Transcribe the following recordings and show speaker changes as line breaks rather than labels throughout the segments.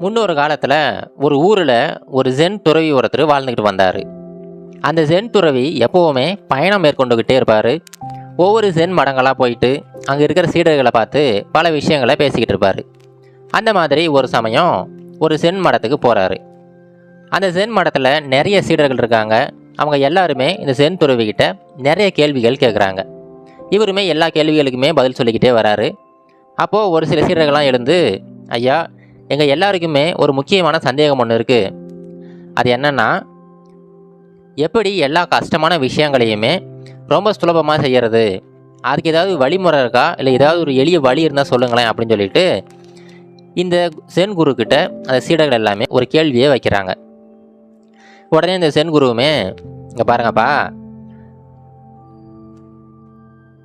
முன்னொரு காலத்தில் ஒரு ஊரில் ஒரு ஜென் துறவி ஒருத்தர் வாழ்ந்துக்கிட்டு வந்தார். அந்த ஜென் துறவி எப்போவுமே பயணம் மேற்கொண்டுக்கிட்டே இருப்பார். ஒவ்வொரு ஜென் மடங்களாக போயிட்டு அங்கே இருக்கிற சீடர்களை பார்த்து பல விஷயங்களை பேசிக்கிட்டு இருப்பார். அந்த மாதிரி ஒரு சமயம் ஒரு ஜென் மடத்துக்கு போகிறாரு. அந்த ஜென் மடத்தில் நிறைய சீடர்கள் இருக்காங்க. அவங்க எல்லாருமே இந்த ஜென் துறவிக்கிட்ட நிறைய கேள்விகள் கேட்குறாங்க. இவருமே எல்லா கேள்விகளுக்குமே பதில் சொல்லிக்கிட்டே வராரு. அப்போது ஒரு சில சீடர்கள்லாம் எழுந்து, ஐயா, எங்கள் எல்லாருக்குமே ஒரு முக்கியமான சந்தேகம் ஒன்று இருக்குது. அது என்னென்னா, எப்படி எல்லா கஷ்டமான விஷயங்களையுமே ரொம்ப சுலபமாக செய்கிறது, அதுக்கு ஏதாவது வழிமுறை இருக்கா, இல்லை ஏதாவது ஒரு எளிய வழி இருந்தால் சொல்லுங்களேன் அப்படின்னு சொல்லிட்டு இந்த சென் குருக்கிட்ட அந்த சீடர்கள் எல்லாமே ஒரு கேள்வியை வைக்கிறாங்க. உடனே இந்த சென் குருவுமே, இங்கே பாருங்கப்பா,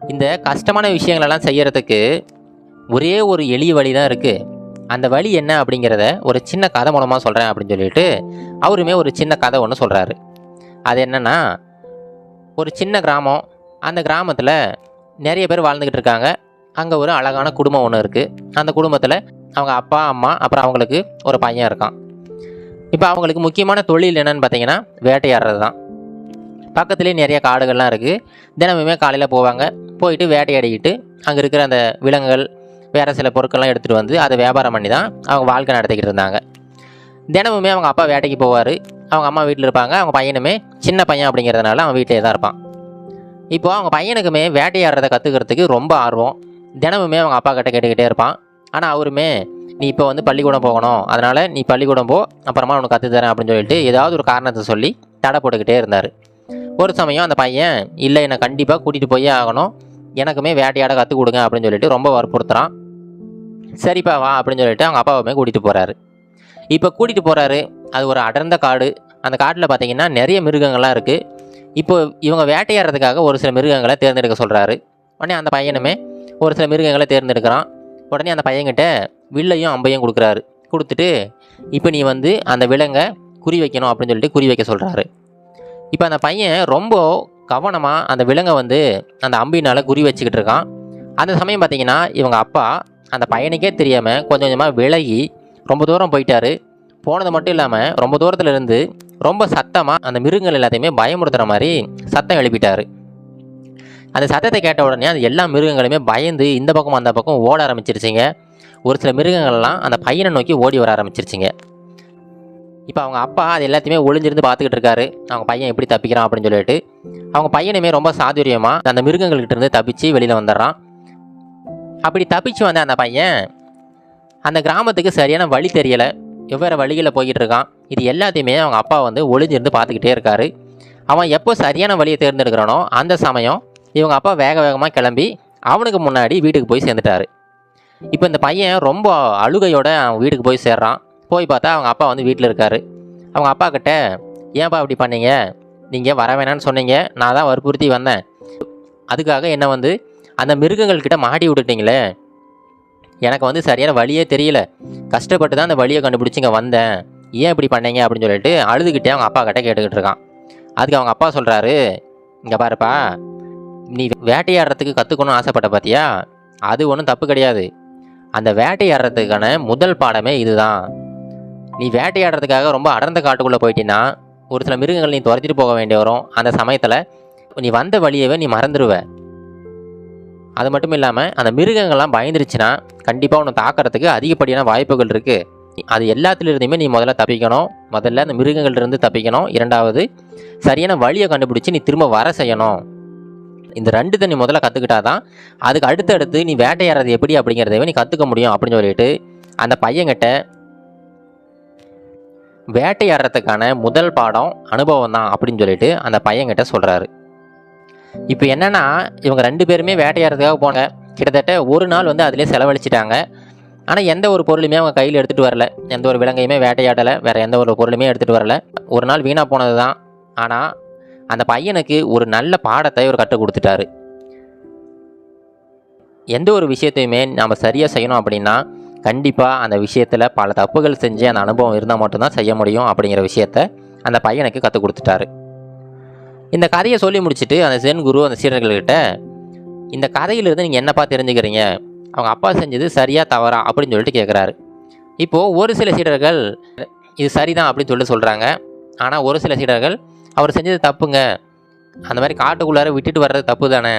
இந்த கஷ்டமான விஷயங்களெல்லாம் செய்கிறதுக்கு ஒரே ஒரு எளிய வழி தான் இருக்குது. அந்த வழி என்ன அப்படிங்கிறத ஒரு சின்ன கதை மூலமாக சொல்கிறேன் அப்படின்னு சொல்லிட்டு அவருமே ஒரு சின்ன கதை ஒன்று சொல்கிறாரு. அது என்னென்னா, ஒரு சின்ன கிராமம். அந்த கிராமத்தில் நிறைய பேர் வாழ்ந்துக்கிட்டு இருக்காங்க. அங்கே ஒரு அழகான குடும்பம் ஒன்று இருக்குது. அந்த குடும்பத்தில் அவங்க அப்பா, அம்மா, அப்புறம் அவங்களுக்கு ஒரு பையன் இருக்கான். இப்போ அவங்களுக்கு முக்கியமான தொழில் என்னன்னு பார்த்தீங்கன்னா வேட்டையாடுறது தான். பக்கத்துலேயே நிறைய காடுகள்லாம் இருக்குது. தினமுமே காலையில் போவாங்க. போயிட்டு வேட்டையாடிக்கிட்டு அங்கே இருக்கிற அந்த விலங்குகள், வேறு சில பொருட்கள்லாம் எடுத்துகிட்டு வந்து அதை வியாபாரம் பண்ணி தான் அவங்க வாழ்க்கை நடத்திக்கிட்டு இருந்தாங்க. தினமுமே அவங்க அப்பா வேட்டைக்கு போவார். அவங்க அம்மா வீட்டில் இருப்பாங்க. அவங்க பையனுமே சின்ன பையன் அப்படிங்கிறதுனால அவன் வீட்டிலே தான் இருப்பான். இப்போது அவங்க பையனுக்குமே வேட்டையாடுறதை கற்றுக்கிறதுக்கு ரொம்ப ஆர்வம். தினமுமே அவங்க அப்பா கிட்ட கேட்டுக்கிட்டே இருப்பான். ஆனால் அவருமே, நீ இப்போ வந்து பள்ளிக்கூடம் போகணும், அதனால் நீ பள்ளிக்கூடம் போ, அப்புறமா உனக்கு கற்றுத்தரேன் அப்படின்னு சொல்லிட்டு ஏதாவது ஒரு காரணத்தை சொல்லி தடை போட்டுக்கிட்டே இருந்தார். ஒரு சமயம் அந்த பையன், இல்லை, என்னை கண்டிப்பாக கூட்டிகிட்டு போயே ஆகணும், எனக்குமே வேட்டையாட கற்றுக் கொடுங்க அப்படின்னு சொல்லிட்டு ரொம்ப வற்புறுத்துறான். சரிப்பா வா அப்படின்னு சொல்லிட்டு அவங்க அப்பாவுமே கூட்டிகிட்டு போகிறாரு. இப்போ கூட்டிகிட்டு போகிறாரு. அது ஒரு அடர்ந்த காடு. அந்த காட்டில் பார்த்தீங்கன்னா நிறைய மிருகங்கள்லாம் இருக்குது. இப்போ இவங்க வேட்டையாடுறதுக்காக ஒரு சில மிருகங்களை தேர்ந்தெடுக்க சொல்கிறாரு. உடனே அந்த பையனுமே ஒரு சில மிருகங்களை தேர்ந்தெடுக்கிறான். உடனே அந்த பையன்கிட்ட வில்லையும் அம்பையும் கொடுக்குறாரு. கொடுத்துட்டு, இப்போ நீ வந்து அந்த விலங்கை குறி வைக்கணும் அப்படின்னு சொல்லிட்டு குறி வைக்க சொல்கிறாரு. இப்போ அந்த பையன் ரொம்ப கவனமாக அந்த விலங்கை வந்து அந்த அம்பினால் குறி வச்சுக்கிட்டு இருக்கான். அந்த சமயம் பார்த்தீங்கன்னா இவங்க அப்பா அந்த பையனுக்கே தெரியாமல் கொஞ்சம் கொஞ்சமாக விலகி ரொம்ப தூரம் போயிட்டாரு. போனது மட்டும் இல்லாமல் ரொம்ப தூரத்தில் இருந்து ரொம்ப சத்தமாக அந்த மிருகங்கள் எல்லாத்தையுமே பயமுறுத்துகிற மாதிரி சத்தம் எழுப்பிட்டார். அந்த சத்தத்தை கேட்ட உடனே அந்த எல்லா மிருகங்களுமே பயந்து இந்த பக்கம் அந்த பக்கம் ஓட ஆரம்பிச்சிருச்சிங்க. ஒரு சில மிருகங்கள்லாம் அந்த பையனை நோக்கி ஓடி வர ஆரம்பிச்சிருச்சிங்க. இப்போ அவங்க அப்பா அது எல்லாத்தையுமே ஒளிஞ்சிருந்து பார்த்துக்கிட்டு இருக்காரு, அவங்க பையன் எப்படி தப்பிக்கிறான் அப்படின்னு சொல்லிட்டு. அவங்க பையனுமே ரொம்ப சாதுரியமாக அந்த மிருகங்கள்கிட்ட இருந்து தப்பிச்சு வெளியில் வந்துடுறான். அப்படி தப்பிச்சு வந்த அந்த பையன் அந்த கிராமத்துக்கு சரியான வழி தெரியலை, வெவ்வேறு வழிகளில் போய்கிட்டு இருக்கான். இது எல்லாத்தையுமே அவங்க அப்பா வந்து ஒளிஞ்சிருந்து பார்த்துக்கிட்டே இருக்காரு. அவன் எப்போ சரியான வழியை தேர்ந்தெடுக்கிறானோ அந்த சமயம் இவங்க அப்பா வேக வேகமாக கிளம்பி அவனுக்கு முன்னாடி வீட்டுக்கு போய் சேர்ந்துட்டாரு. இப்போ இந்த பையன் ரொம்ப அழுகையோட அவன் வீட்டுக்கு போய் சேர்றான். போய் பார்த்தா அவங்க அப்பா வந்து வீட்டில் இருக்காரு. அவங்க அப்பா கிட்ட, ஏன்ப்பா அப்படி பண்ணீங்க, நீங்கள் வர வேணான்னு சொன்னீங்க, நான் தான் வற்புறுத்தி வந்தேன், அதுக்காக என்னை வந்து அந்த மிருகங்கள்கிட்ட மாட்டி விட்டுட்டீங்களே, எனக்கு வந்து சரியான வழியே தெரியல, கஷ்டப்பட்டு தான் அந்த வழியை கண்டுபிடிச்சி இங்கே வந்தேன், ஏன் இப்படி பண்ணீங்க அப்படின்னு சொல்லிட்டு அழுதுகிட்டே அவங்க அப்பா கிட்ட கேட்டுக்கிட்டு இருக்கான். அதுக்கு அவங்க அப்பா சொல்கிறாரு, இங்கே பாருப்பா, நீ வேட்டையாடுறதுக்கு கற்றுக்கணும்னு ஆசைப்பட்ட பார்த்தியா, அது ஒன்றும் தப்பு கிடையாது. அந்த வேட்டையாடுறதுக்கான முதல் பாடமே இதுதான். நீ வேட்டையாடுறதுக்காக ரொம்ப அடர்ந்த காட்டுக்குள்ளே போயிட்டீங்கன்னா ஒரு சில மிருகங்கள் நீ துரத்திட்டு போக வேண்டி வரும். அந்த சமயத்தில் நீ வந்த வழியவே நீ மறந்துடுவ. அது மட்டும் இல்லாமல் அந்த மிருகங்கள்லாம் பயந்துருச்சுன்னா கண்டிப்பாக உன்னை தாக்கிறதுக்கு அதிகப்படியான வாய்ப்புகள் இருக்குது. அது எல்லாத்துலேருந்துமே நீ முதல்ல தப்பிக்கணும். முதல்ல அந்த மிருகங்கள்லேருந்து தப்பிக்கணும். இரண்டாவது, சரியான வழியை கண்டுபிடிச்சி நீ திரும்ப வர செய்யணும். இந்த ரெண்டு நீ முதல்ல கற்றுக்கிட்டாதான் அதுக்கு அடுத்தடுத்து நீ வேட்டையாடுறது எப்படி அப்படிங்கிறதவே நீ கற்றுக்க முடியும் அப்படின்னு சொல்லிட்டு அந்த பையன்கிட்ட வேட்டையாடுறதுக்கான முதல் பாடம் அனுபவம் தான் அப்படின்னு சொல்லிட்டு அந்த பையன்கிட்ட சொல்கிறாரு. இப்போ என்னென்னா, இவங்க ரெண்டு பேருமே வேட்டையாடுறதுக்காக போனாங்க. கிட்டத்தட்ட ஒரு நாள் வந்து அதிலே செலவழிச்சிட்டாங்க. ஆனால் எந்த ஒரு பொருளுமே அவங்க கையில் எடுத்துகிட்டு வரல. எந்த ஒரு விலங்கையுமே வேட்டையாடலை, வேறு எந்த ஒரு பொருளுமே எடுத்துகிட்டு வரல. ஒரு நாள் வீணாக போனது தான். ஆனால் அந்த பையனுக்கு ஒரு நல்ல பாடத்தை ஒரு கற்றுக் கொடுத்துட்டாரு. எந்த ஒரு விஷயத்தையுமே நம்ம சரியாக செய்யணும் அப்படின்னா கண்டிப்பாக அந்த விஷயத்தில் பல தப்புகள் செஞ்சு அந்த அனுபவம் இருந்தால் மட்டும்தான் செய்ய முடியும் அப்படிங்கிற விஷயத்த அந்த பையனுக்கு கற்றுக் கொடுத்துட்டாரு. இந்த கதையை சொல்லி முடிச்சுட்டு அந்த சென் குரு அந்த சீடர்கள்கிட்ட, இந்த கதையிலிருந்து நீங்கள் என்னப்பா தெரிஞ்சுக்கிறீங்க, அவங்க அப்பா செஞ்சது சரியா தவறா அப்படின்னு சொல்லிட்டு கேட்குறாரு. இப்போது ஒரு சில சீடர்கள் இது சரிதான் அப்படின்னு சொல்கிறாங்க. ஆனால் ஒரு சில சீடர்கள் அவர் செஞ்சது தப்புங்க, அந்த மாதிரி காட்டுக்குள்ளார விட்டுட்டு வர்றது தப்பு தானே,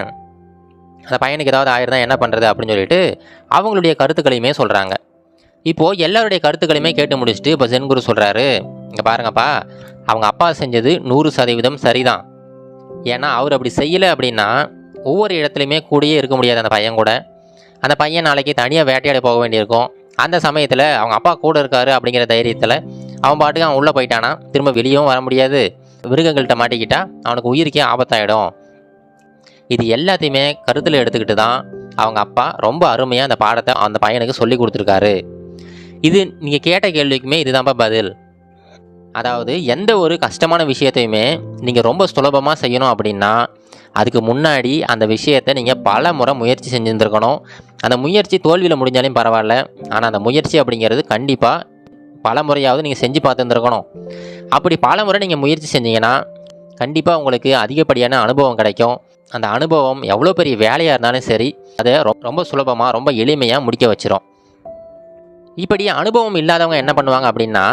அந்த பையனுக்கு ஏதாவது ஆயிருந்தா என்ன பண்ணுறது அப்படின்னு சொல்லிட்டு அவங்களுடைய கருத்துக்களையுமே சொல்கிறாங்க. இப்போது எல்லாருடைய கருத்துக்களையுமே கேட்டு முடிச்சுட்டு இப்போ ஜென் குரு சொல்கிறாரு, இங்கே பாருங்கப்பா, அவங்க அப்பா செஞ்சது 100% சரிதான். ஏன்னா அவர் அப்படி செய்யலை அப்படின்னா ஒவ்வொரு இடத்துலையுமே கூடயே இருக்க முடியாது அந்த பையன் கூட. அந்த பையன் நாளைக்கு தனியாக வேட்டையாட போக வேண்டியிருக்கும். அந்த சமயத்தில் அவங்க அப்பா கூட இருக்காரு அப்படிங்கிற தைரியத்தில் அவன் பாட்டுக்கு அவன் உள்ளே போயிட்டானா திரும்ப வெளியவும் வர முடியாது, மிருகங்கள்கிட்ட மாட்டிக்கிட்டா அவனுக்கு உயிருக்கே ஆபத்தாயிடும். இது எல்லாத்தையுமே கருத்தில் எடுத்துக்கிட்டு தான் அவங்க அப்பா ரொம்ப அருமையாக அந்த பாடத்தை அந்த பையனுக்கு சொல்லி கொடுத்துருக்காரு. இது நீங்கள் கேட்ட கேள்விக்குமே இதுதான்ப்பா பதில். அதாவது எந்த ஒரு கஷ்டமான விஷயத்தையுமே நீங்கள் ரொம்ப சுலபமாக செய்யணும் அப்படின்னா அதுக்கு முன்னாடி அந்த விஷயத்தை நீங்கள் பல முறை முயற்சி செஞ்சுருந்துருக்கணும். அந்த முயற்சி தோல்வியில் முடிஞ்சாலும் பரவாயில்ல, ஆனால் அந்த முயற்சி அப்படிங்கிறது கண்டிப்பாக பல முறையாவது நீங்கள் செஞ்சு பார்த்துருந்துருக்கணும். அப்படி பல முறை நீங்கள் முயற்சி செஞ்சீங்கன்னா கண்டிப்பாக உங்களுக்கு அதிகப்படியான அனுபவம் கிடைக்கும். அந்த அனுபவம் எவ்வளோ பெரிய வேலையாக இருந்தாலும் சரி, அதை ரொம்ப சுலபமாக ரொம்ப எளிமையாக முடிக்க வச்சிரும். இப்படி அனுபவம் இல்லாதவங்க என்ன பண்ணுவாங்க அப்படின்னா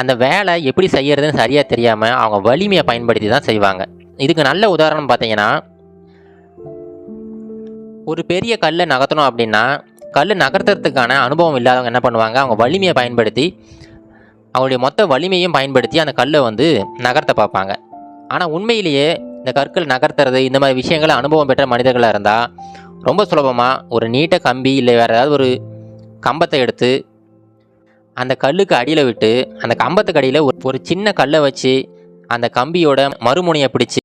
அந்த வேலை எப்படி செய்யறதுன்னு சரியாக தெரியாமல் அவங்க வலிமையை பயன்படுத்தி தான் செய்வாங்க. இதுக்கு நல்ல உதாரணம் பார்த்தீங்கன்னா, ஒரு பெரிய கல்லை நகர்த்தணும் அப்படின்னா கல் நகர்த்துறதுக்கான அனுபவம் இல்லாதவங்க என்ன பண்ணுவாங்க, அவங்க வலிமையை பயன்படுத்தி அவங்களுடைய மொத்த வலிமையும் பயன்படுத்தி அந்த கல்லை நகர்த்த பார்ப்பாங்க. ஆனால் உண்மையிலேயே இந்த கற்கள் நகர்த்துறது இந்த மாதிரி விஷயங்களை அனுபவம் பெற்ற மனிதர்களாக இருந்தால் ரொம்ப சுலபமாக ஒரு நீட்ட கம்பி இல்லை வேறு ஏதாவது ஒரு கம்பத்தை எடுத்து அந்த கல்லுக்கு அடியில் விட்டு அந்த கம்பத்துக்கு அடியில் ஒரு சின்ன கல்லை வச்சு அந்த கம்பியோட மறுமுனையை பிடிச்சி